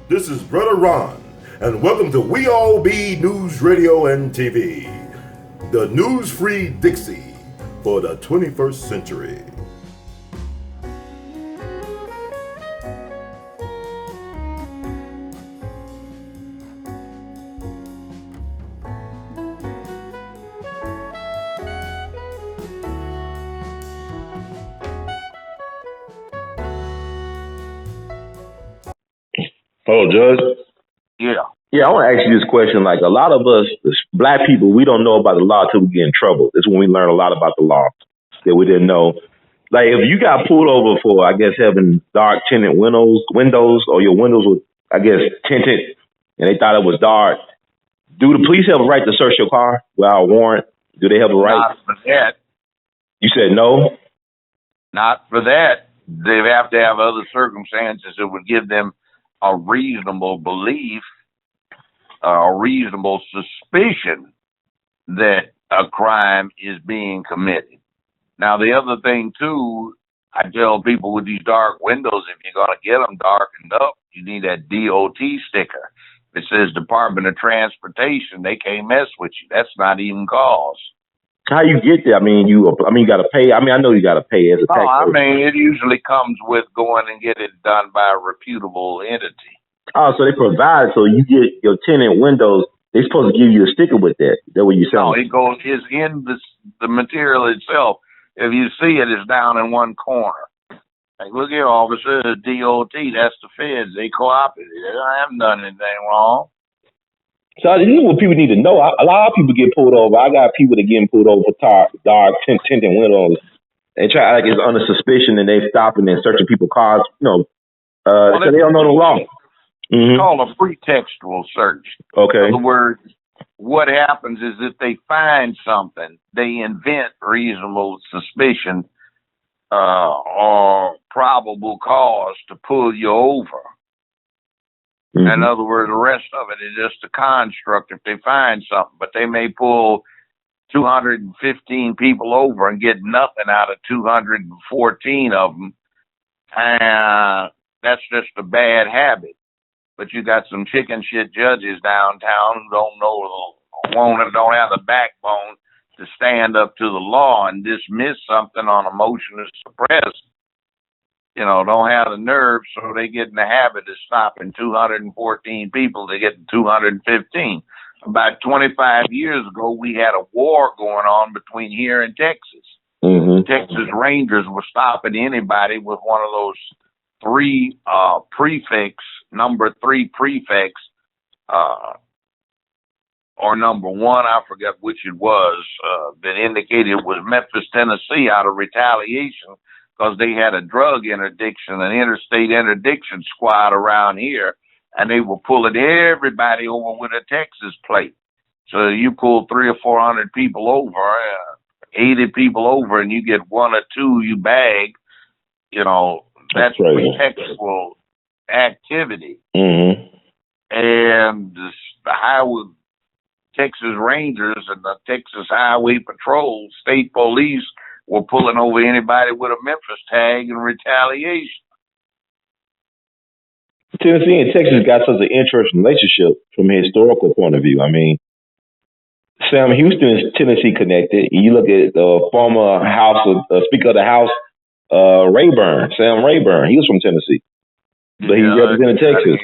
This is Brother Ron, and welcome to We All Be News Radio and TV, the news-free Dixie for the 21st century. Hello, Judge. Yeah. Yeah, I want to ask you this question. Like, a lot of us, black people, we don't know about the law until we get in trouble. This is when we learn a lot about the law that we didn't know. Like, if you got pulled over for, I guess, having dark tinted windows, or your windows were, I guess, tinted, and they thought it was dark, do the police have a right to search your car without a warrant? Do they have a right? Not for that. You said no? Not for that. They have to have other circumstances that would give them a reasonable belief, a reasonable suspicion that a crime is being committed. Now, the other thing, too, I tell people with these dark windows, if you're going to get them darkened up, you need that DOT sticker. It says Department of Transportation. They can't mess with you. That's not even cause. How you get there? I mean, you got to pay. I mean, I know you got to pay as a tax. I mean, it usually comes with going and get it done by a reputable entity. Oh, so they provide, so you get your tenant windows. They're supposed to give you a sticker with that. Is that what you're saying? No, it's in the material itself. If you see it, it's down in one corner. Like, look here, officer, DOT, that's the feds. They cooperated. I haven't done anything wrong. So this is what people need to know. A lot of people get pulled over. I got people that getting pulled over for dark tinted windows. They try, like, it's under suspicion, and they stopping and searching people's cars. So they don't know the law. It's called a pretextual search. Okay. In other words, what happens is if they find something, they invent reasonable suspicion or probable cause to pull you over. In other words, the rest of it is just a construct if they find something, but they may pull 215 people over and get nothing out of 214 of them. And that's just a bad habit. But you got some chicken shit judges downtown who don't have the backbone to stand up to the law and dismiss something on a motion to suppress. You know, don't have the nerve, so they get in the habit of stopping 214 people to get to 215. About 25 years ago, we had a war going on between here and Texas. Texas Rangers were stopping anybody with one of those three number 3 prefix, or number 1, I forget which it was, that indicated it was Memphis, Tennessee, out of retaliation because they had a drug interdiction, an interstate interdiction squad around here, and they were pulling everybody over with a Texas plate. So you pull 300 or 400 people over, 80 people over, and you get 1 or 2 you bag, you know, that's pretextual activity. And the Texas Rangers and the Texas Highway Patrol, state police, were pulling over anybody with a Memphis tag in retaliation. Tennessee and Texas got such an interesting relationship from a historical point of view. I mean, Sam Houston is Tennessee connected. You look at the former Speaker of the House, Sam Rayburn. He was from Tennessee, but he represented Texas.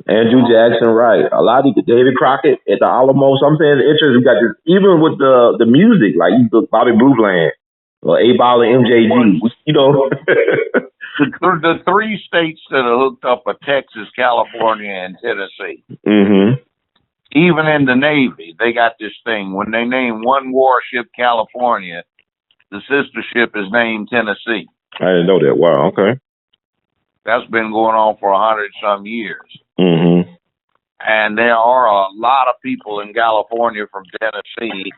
Andrew Jackson, right? A lot of David Crockett at the Alamo. So I'm saying it's interesting. We got this even with the music, like you look Bobby Brookland or A.L.L and MJG. You know, the 3 states that are hooked up are Texas, California, and Tennessee. Even in the Navy, they got this thing. When they name one warship California, the sister ship is named Tennessee. I didn't know that. Wow. Okay. That's been going on for 100-some years. And there are a lot of people in California from Tennessee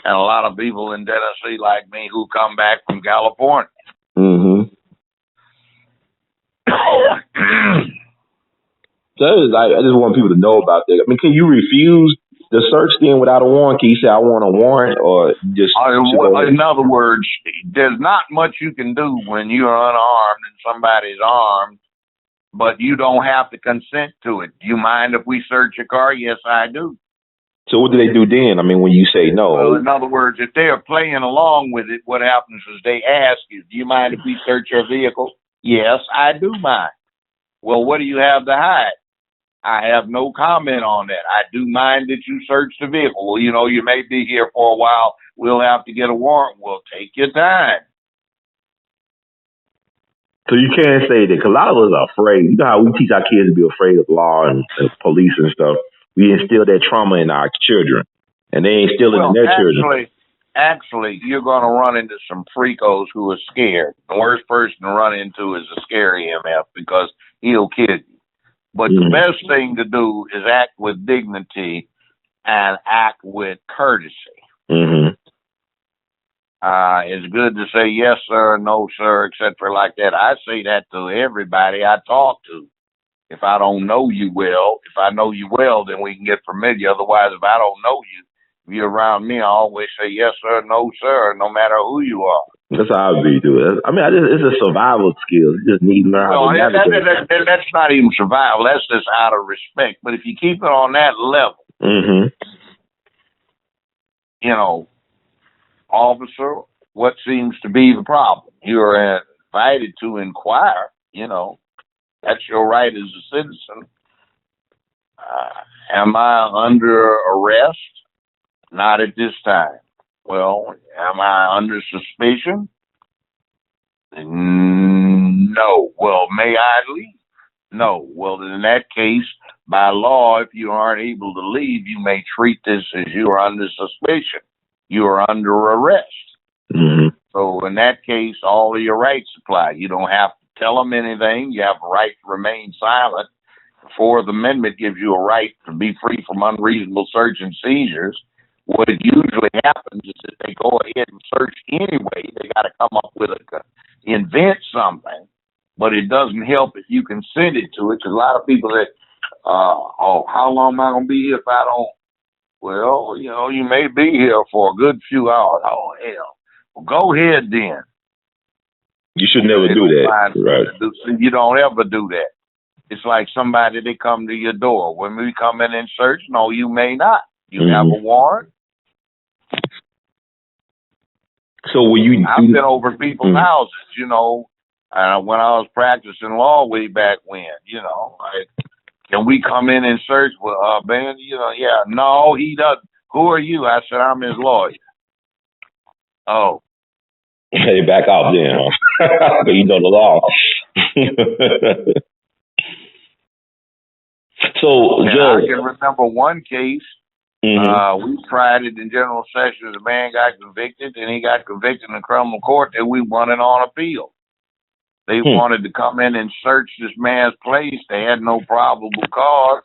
and a lot of people in Tennessee like me who come back from California. I just want people to know about that. I mean, can you refuse the search then without a warrant? Can you say I want a warrant, or just in other words, there's not much you can do when you're unarmed and somebody's armed, but you don't have to consent to it. Do you mind if we search your car? Yes, I do. So what do they do then? I mean, when you say no? Well, in other words, if they're playing along with it, what happens is they ask you, do you mind if we search your vehicle? Yes, I do mind. Well, what do you have to hide? I have no comment on that. I do mind that you search the vehicle. Well, you may be here for a while. We'll have to get a warrant. Well, take your time. So you can't say that, because a lot of us are afraid. You know how we teach our kids to be afraid of law and police and stuff. We instill that trauma in our children, and they instill it in their children. Actually, you're going to run into some freakos who are scared. The worst person to run into is a scary MF, because he'll kill you. But the best thing to do is act with dignity and act with courtesy. It's good to say yes, sir, no, sir, etc. like that. I say that to everybody I talk to. If I don't know you well, if I know you well, then we can get familiar. Otherwise, if I don't know you, if you're around me, I always say yes, sir, no, sir, no matter who you are. That's how I be doing. I mean, it's a survival skill. You just need to learn how to navigate. That's not even survival. That's just out of respect. But if you keep it on that level, officer, what seems to be the problem? You're invited to inquire, That's your right as a citizen. Am I under arrest? Not at this time. Well, am I under suspicion? No. Well, may I leave? No. Well, in that case, by law, if you aren't able to leave, you may treat this as you are under suspicion. You are under arrest. So in that case, all of your rights apply. You don't have to tell them anything. You have a right to remain silent. The Fourth Amendment gives you a right to be free from unreasonable search and seizures. What usually happens is that they go ahead and search anyway. They got to come up with invent something, but it doesn't help if you consented to it. Because a lot of people say, how long am I going to be here if I don't? Well, you may be here for a good few hours. Oh, hell. Well, go ahead then. You should never do that. Right. You don't ever do that. It's like somebody, they come to your door. When we come in and search, no, you may not. You have a warrant. So I've been over people's houses, when I was practicing law way back when, like, can we come in and search? Well, man, yeah, no, he doesn't. Who are you? I said, I'm his lawyer. Oh. They back off then, huh? But you know the law. So, Joe, I can remember one case. We tried it in General Sessions. The man got convicted, and he got convicted in criminal court, and we won it on appeal. They wanted to come in and search this man's place. They had no probable cause.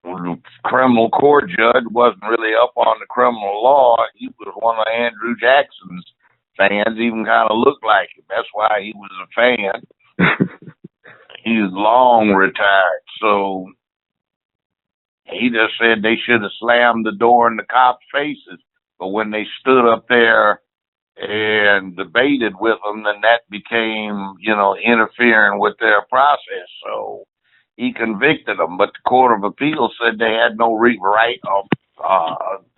The criminal court judge wasn't really up on the criminal law. He was one of Andrew Jackson's fans, even kind of looked like him. That's why he was a fan. He's long retired, so he just said they should have slammed the door in the cops' faces. But when they stood up there and debated with them, then that became, interfering with their process. So he convicted them. But the Court of Appeals said they had no right of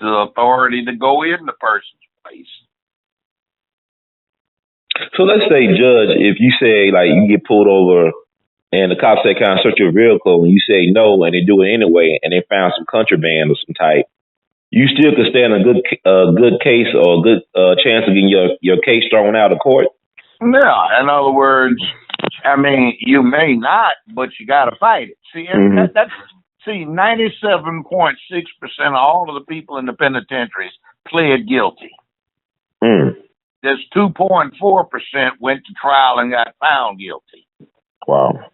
the authority to go in the person's place. So let's say, Judge, if you say, like, you get pulled over and the cops say, "Can I search your vehicle?" and you say no, and they do it anyway, and they found some contraband of some type, you still could stand a good case or a good chance of getting your case thrown out of court? Yeah, in other words, I mean, you may not, but you got to fight it. See, that's 97.6% of all of the people in the penitentiaries pled guilty. Just 2.4% went to trial and got found guilty. Wow.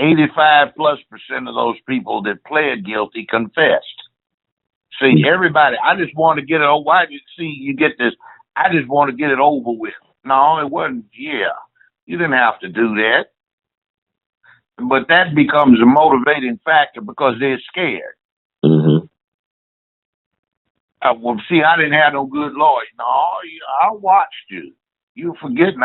85+% of those people that pled guilty confessed. See, everybody, I just want to get it over. Why do you see you get this? I just want to get it over with. No, it wasn't. Yeah, you didn't have to do that. But that becomes a motivating factor because they're scared. Mm-hmm. Well, see, I didn't have no good lawyer. No, I watched you. You forgetting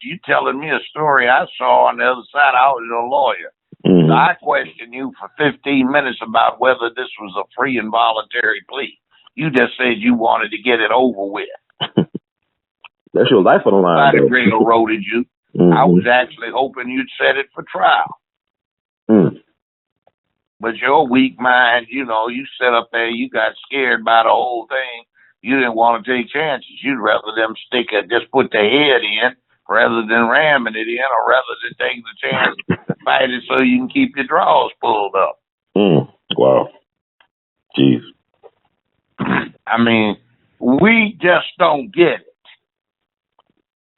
you telling me a story I saw on the other side. I was a lawyer. Mm-hmm. I questioned you for 15 minutes about whether this was a free and voluntary plea. You just said you wanted to get it over with. That's your life on the line, I though. railroaded you. Mm-hmm. I was actually hoping you'd set it for trial. Mm. But your weak mind, you sat up there, you got scared by the whole thing. You didn't want to take chances. You'd rather them just put their head in rather than ramming it in, or rather than taking the chance to fight it so you can keep your drawers pulled up. Wow. Jeez. I mean, we just don't get it.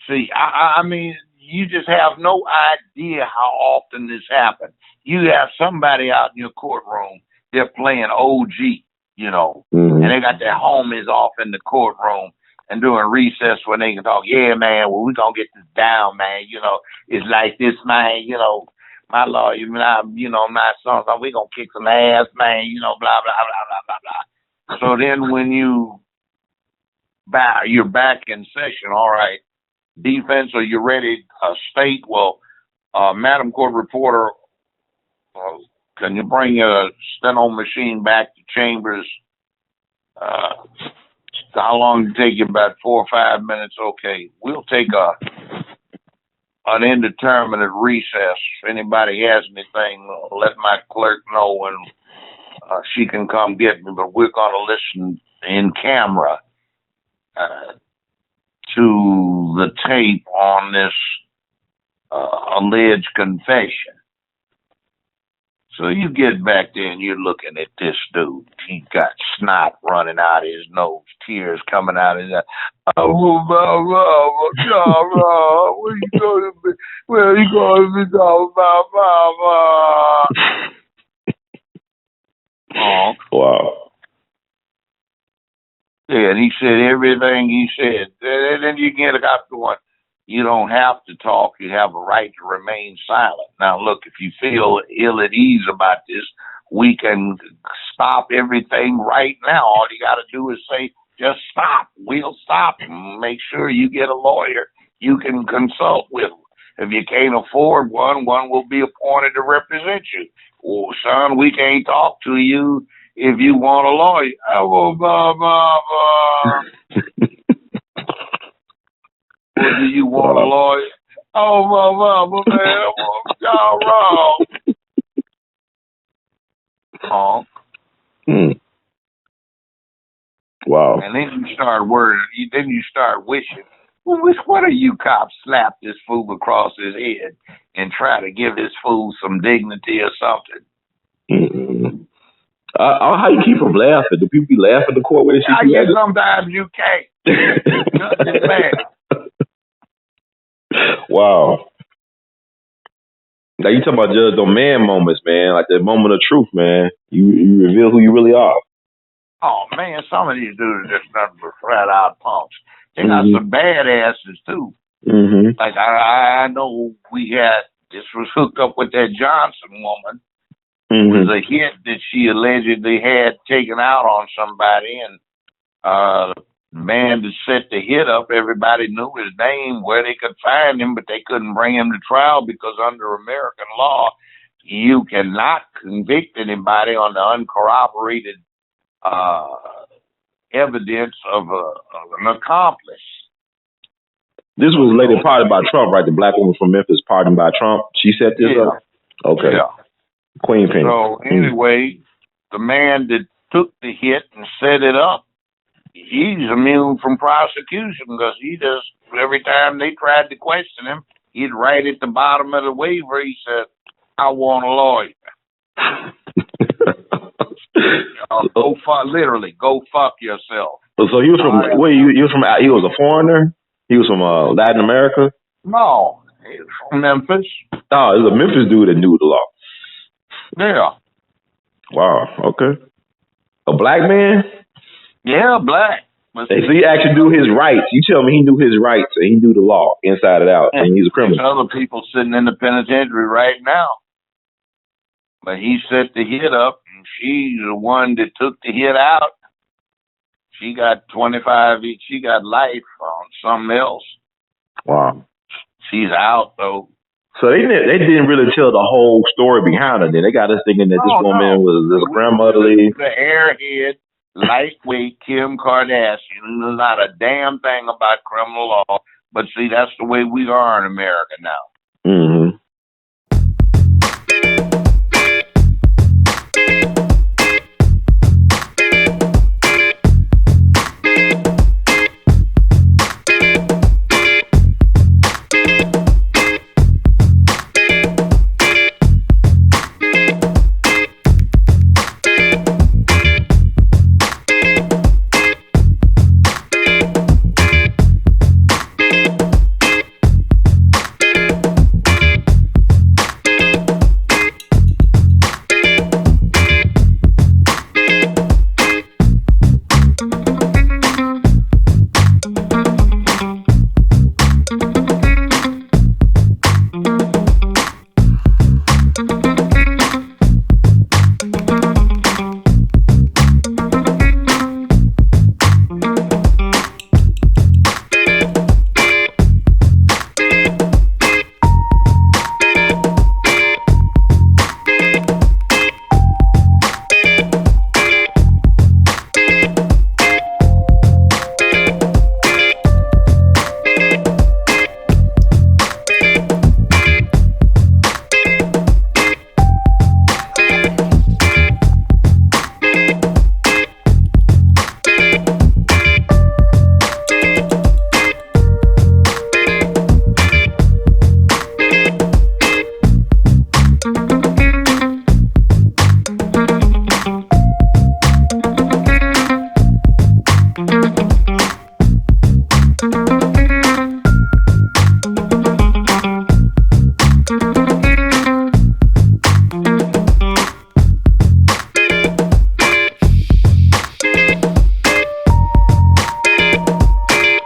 See, I mean, you just have no idea how often this happens. You have somebody out in your courtroom, they're playing OG, and they got their homies off in the courtroom and doing recess when they can talk. Yeah, man, well, we're going to get this down, man. It's like this, man, my lawyer, my son, we're going to kick some ass, man, blah, blah, blah, blah, blah, blah. So then when you're back in session, all right, defense, are you ready? State, well, Madam Court Reporter, can you bring your steno machine back to chambers? How long did it take you? About 4 or 5 minutes. Okay, we'll take an indeterminate recess. If anybody has anything, let my clerk know, and she can come get me. But we're going to listen in camera to the tape on this alleged confession. So you get back there and you're looking at this dude. He got snot running out of his nose, tears coming out of his eyes. Oh, what are you going to be? Where are you going to be talking about, Mama? Oh. Wow. Yeah, and he said everything he said. And then you get up to one. You don't have to talk. You have a right to remain silent. Now, look, if you feel ill at ease about this, we can stop everything right now. All you got to do is say, just stop. We'll stop. Make sure you get a lawyer you can consult with. If you can't afford one will be appointed to represent you. Well, son, we can't talk to you if you want a lawyer. Oh, Well, do you want a lawyer? Oh, man, y'all wrong. Oh. Wow. And then you start worrying. Then you start wishing. Well, what are you cops slap this fool across his head and try to give this fool some dignity or something? How you keep from laughing? Do people be laughing in the court with this shit? I guess sometimes you can't. Wow. Now you talking about just those man moments, man, like that moment of truth, man. You reveal who you really are. Oh man, some of these dudes are just nothing but flat out punks. They got some badasses too. Mm-hmm. Like I know this was hooked up with that Johnson woman. It was a hit that she allegedly had taken out on somebody, and the man that set the hit up, everybody knew his name, where they could find him, but they couldn't bring him to trial because under American law, you cannot convict anybody on the uncorroborated evidence of an accomplice. This was later pardoned by Trump, right? The black woman from Memphis pardoned by Trump. She set this up? Okay. Yeah. Queen Penny. So anyway, the man that took the hit and set it up, he's immune from prosecution because he just, every time they tried to question him, he'd write at the bottom of the waiver, he said, I want a lawyer. Literally, go fuck yourself. So he was from, he was a foreigner? He was from Latin America? No, he was from Memphis. Oh, it was a Memphis dude that knew the law. Yeah. Wow, okay. A black man? Yeah, black. So he actually knew his rights. You tell me he knew his rights and he knew the law inside and out, and he's a criminal. There's other people sitting in the penitentiary right now But he set the hit up, and she's the one that took the hit out. She got 25. She got life on something else. Wow. She's out though. So they didn't really tell the whole story behind it. They got us thinking that this woman was grandmotherly. The airhead, lightweight Kim Kardashian knew not a damn thing about criminal law. But see, that's the way we are in America now. Mm-hmm.